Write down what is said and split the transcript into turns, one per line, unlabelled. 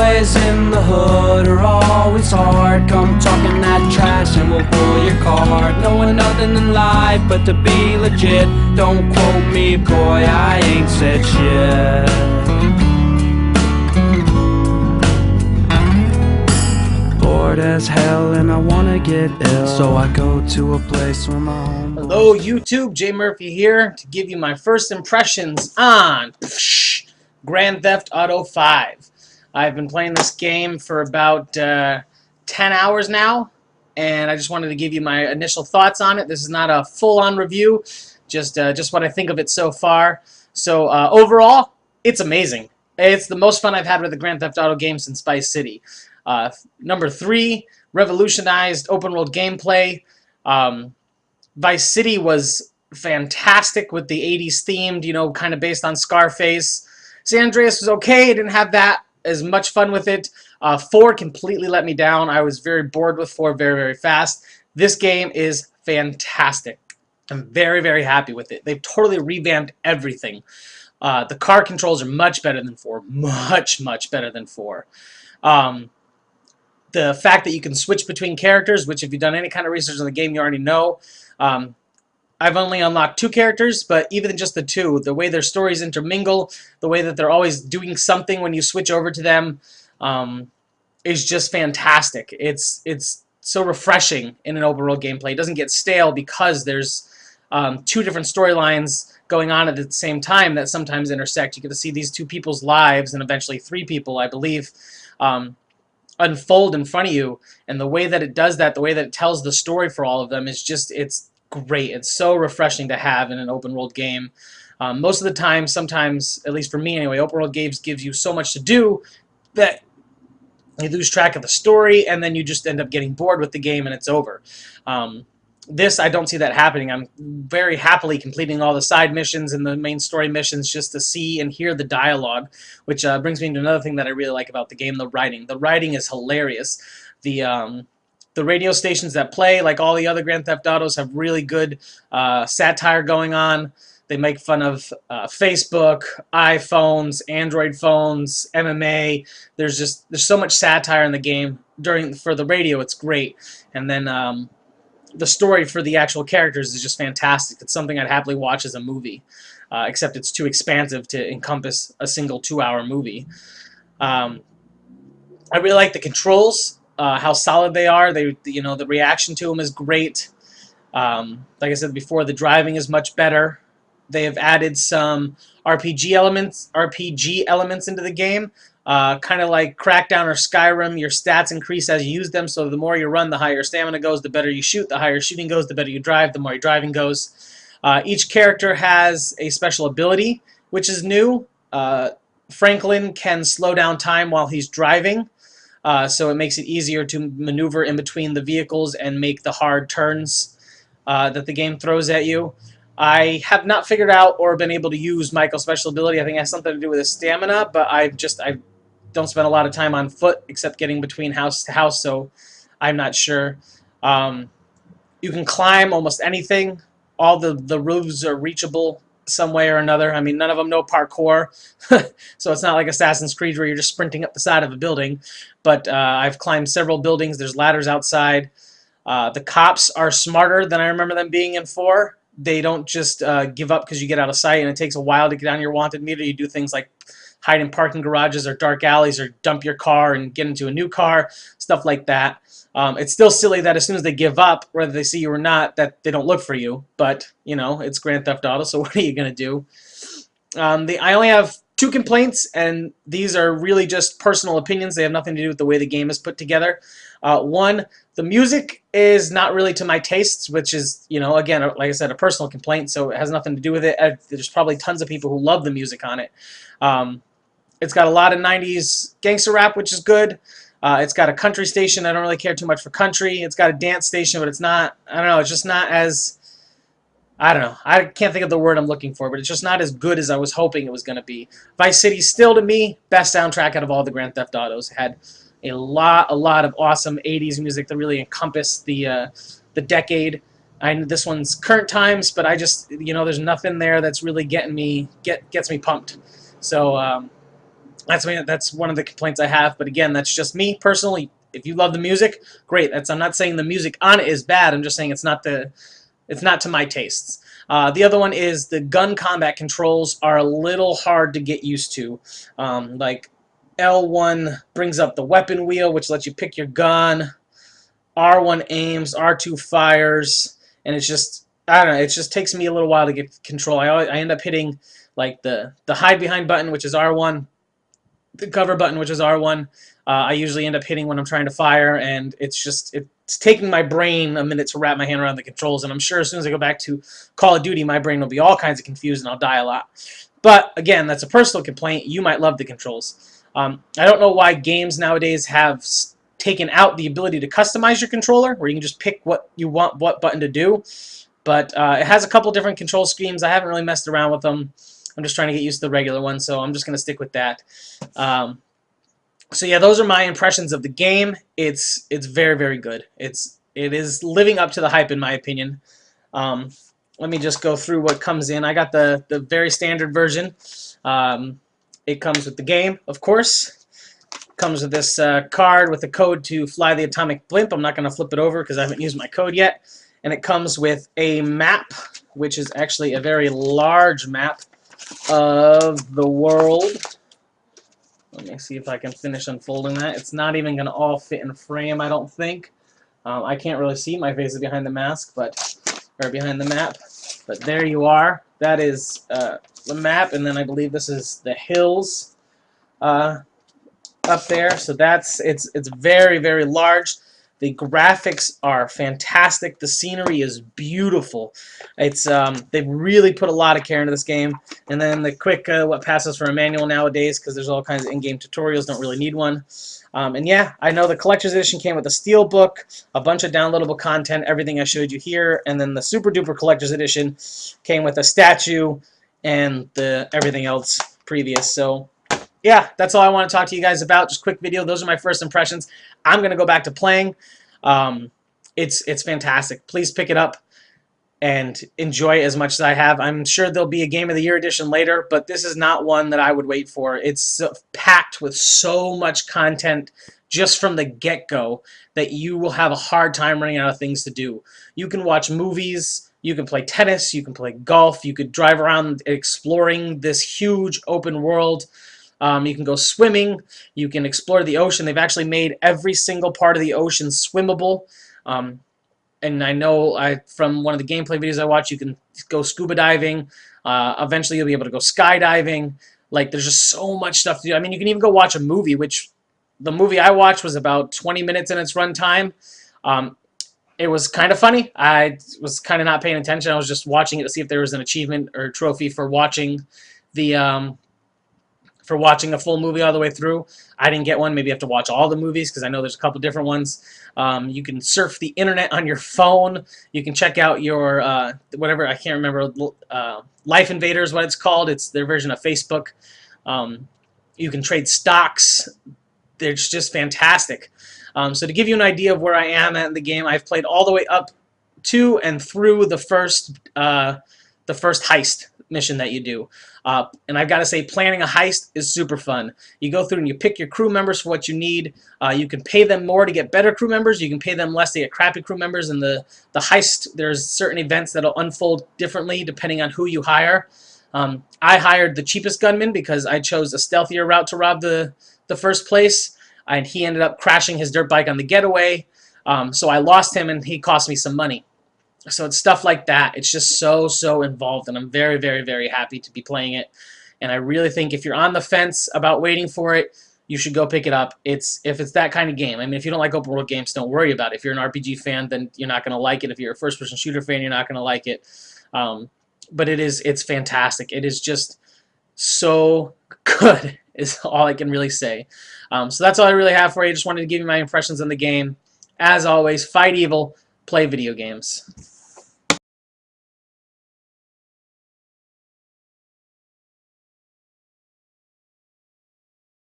boys in the hood are always hard. Come talking that trash and we'll pull your card. Knowing nothing in life but to be legit. Don't quote me, boy, I ain't said shit. Bored as hell and I wanna get ill, so I go to a place where my home.
Hello YouTube, Jay Murphy here to give you my first impressions on Grand Theft Auto 5. I've been playing this game for about 10 hours now, and I just wanted to give you my initial thoughts on it. This is not a full-on review, just what I think of it so far. So overall, it's amazing. It's the most fun I've had with a Grand Theft Auto game since Vice City. Number 3, revolutionized open-world gameplay. Vice City was fantastic with the 80s themed, you know, kind of based on Scarface. San Andreas was okay. I didn't have that as much fun with it. 4 completely let me down. I was very bored with 4 very, very fast. This game is fantastic. I'm very, very happy with it. They've totally revamped everything. The car controls are much better than 4. Much, much better than 4. The fact that you can switch between characters, which if you've done any kind of research on the game, you already know. I've only unlocked 2 characters, but even just the 2, the way their stories intermingle, the way that they're always doing something when you switch over to them, is just fantastic. It's so refreshing in an open world gameplay. It doesn't get stale because there's 2 different storylines going on at the same time that sometimes intersect. You get to see these 2 people's lives, and eventually 3 people, I believe, unfold in front of you, and the way that it does that, the way that it tells the story for all of them is just, it's great. It's so refreshing to have in an open world game. Most of the time, sometimes, at least for me anyway, open world games gives you so much to do that you lose track of the story, and then you just end up getting bored with the game and it's over. This, I don't see that happening. I'm very happily completing all the side missions and the main story missions just to see and hear the dialogue, which brings me to another thing that I really like about the game, the writing. The writing is hilarious. The radio stations that play, like all the other Grand Theft Autos, have really good satire going on. They make fun of Facebook, iPhones, Android phones, MMA. There's so much satire in the game. For the radio, it's great. And then the story for the actual characters is just fantastic. It's something I'd happily watch as a movie, except it's too expansive to encompass a single 2-hour movie. I really like the controls, how solid they are. You know, the reaction to them is great. Like I said before, the driving is much better. They have added some RPG elements into the game. Kind of like Crackdown or Skyrim, your stats increase as you use them, so the more you run, the higher your stamina goes, the better you shoot, the higher your shooting goes, the better you drive, the more your driving goes. Each character has a special ability, which is new. Franklin can slow down time while he's driving, so it makes it easier to maneuver in between the vehicles and make the hard turns that the game throws at you. I have not figured out or been able to use Michael's special ability. I think it has something to do with his stamina, but I don't spend a lot of time on foot except getting between house to house, so I'm not sure. You can climb almost anything. All the roofs are reachable some way or another. I mean, none of them know parkour, so it's not like Assassin's Creed where you're just sprinting up the side of a building. But I've climbed several buildings. There's ladders outside. The cops are smarter than I remember them being in 4. They don't just give up because you get out of sight and it takes a while to get on your wanted meter. You do things like hide in parking garages or dark alleys or dump your car and get into a new car, stuff like that. It's still silly that as soon as they give up, whether they see you or not, that they don't look for you. But, you know, it's Grand Theft Auto, so what are you going to do? I only have 2 complaints, and these are really just personal opinions. They have nothing to do with the way the game is put together. One, the music is not really to my tastes, which is, you know, again, like I said, a personal complaint, so it has nothing to do with it. There's probably tons of people who love the music on it. It's got a lot of 90s gangster rap, which is good. It's got a country station. I don't really care too much for country. It's got a dance station, but it's not, I don't know, it's just not as, I don't know. I can't think of the word I'm looking for, but it's just not as good as I was hoping it was going to be. Vice City still, to me, best soundtrack out of all the Grand Theft Autos. It had a lot of awesome 80s music that really encompassed the decade. I know this one's current times, but I just, you know, there's nothing there that's really gets me pumped. So That's one of the complaints I have. But again, that's just me personally. If you love the music, great. I'm not saying the music on it is bad. I'm just saying it's not to my tastes. The other one is the gun combat controls are a little hard to get used to. Like L1 brings up the weapon wheel, which lets you pick your gun. R1 aims, R2 fires, and it's just, I don't know, it just takes me a little while to get control. I end up hitting like the hide behind button, which is R1, the cover button, which is R1. I usually end up hitting when I'm trying to fire, and it's taking my brain a minute to wrap my hand around the controls, and I'm sure as soon as I go back to Call of Duty, my brain will be all kinds of confused and I'll die a lot. But again, that's a personal complaint. You might love the controls. I don't know why games nowadays have taken out the ability to customize your controller, where you can just pick what you want, what button to do. But it has a couple different control schemes. I haven't really messed around with them. I'm just trying to get used to the regular one, so I'm just going to stick with that. So yeah, those are my impressions of the game. It's very, very good. It is living up to the hype, in my opinion. Let me just go through what comes in. I got the very standard version. It comes with the game, of course. Comes with this card with the code to fly the atomic blimp. I'm not going to flip it over because I haven't used my code yet. And it comes with a map, which is actually a very large map of the world. Let me see if I can finish unfolding that. It's not even going to all fit in frame, I don't think. I can't really see. My face is behind the mask, or behind the map. But there you are. That is the map, and then I believe this is the hills up there. So it's very, very large. The graphics are fantastic. The scenery is beautiful. They've really put a lot of care into this game. And then the quick what passes for a manual nowadays, because there's all kinds of in-game tutorials. Don't really need one. And yeah, I know the collector's edition came with a steel book, a bunch of downloadable content, everything I showed you here, and then the super duper collector's edition came with a statue and everything else previous. So yeah, that's all I want to talk to you guys about. Just a quick video. Those are my first impressions. I'm going to go back to playing. It's fantastic. Please pick it up and enjoy it as much as I have. I'm sure there'll be a Game of the Year edition later, but this is not one that I would wait for. It's packed with so much content just from the get-go that you will have a hard time running out of things to do. You can watch movies, you can play tennis, you can play golf, you could drive around exploring this huge open world. You can go swimming, you can explore the ocean. They've actually made every single part of the ocean swimmable. And I know from one of the gameplay videos I watched, you can go scuba diving. Eventually you'll be able to go skydiving. Like, there's just so much stuff to do. I mean, you can even go watch a movie, which the movie I watched was about 20 minutes in its runtime. It was kind of funny. I was kind of not paying attention. I was just watching it to see if there was an achievement or trophy for watching a full movie all the way through. I didn't get one. Maybe you have to watch all the movies, because I know there's a couple different ones. You can surf the internet on your phone. You can check out your, whatever, I can't remember, Life Invaders, what it's called. It's their version of Facebook. You can trade stocks. They're just fantastic. So to give you an idea of where I am at in the game, I've played all the way up to and through the first heist mission that you do. And I've got to say, planning a heist is super fun. You go through and you pick your crew members for what you need. You can pay them more to get better crew members. You can pay them less to get crappy crew members. And the heist, there's certain events that will unfold differently depending on who you hire. I hired the cheapest gunman because I chose a stealthier route to rob the first place. And he ended up crashing his dirt bike on the getaway. So I lost him and he cost me some money. So it's stuff like that. It's just so involved, and I'm very, very, very happy to be playing it. And I really think if you're on the fence about waiting for it, you should go pick it up. If it's that kind of game. I mean, if you don't like open world games, don't worry about it. If you're an RPG fan, then you're not going to like it. If you're a first-person shooter fan, you're not going to like it. But it's fantastic. It is just so good is all I can really say. So that's all I really have for you. Just wanted to give you my impressions on the game. As always, fight evil, play video games.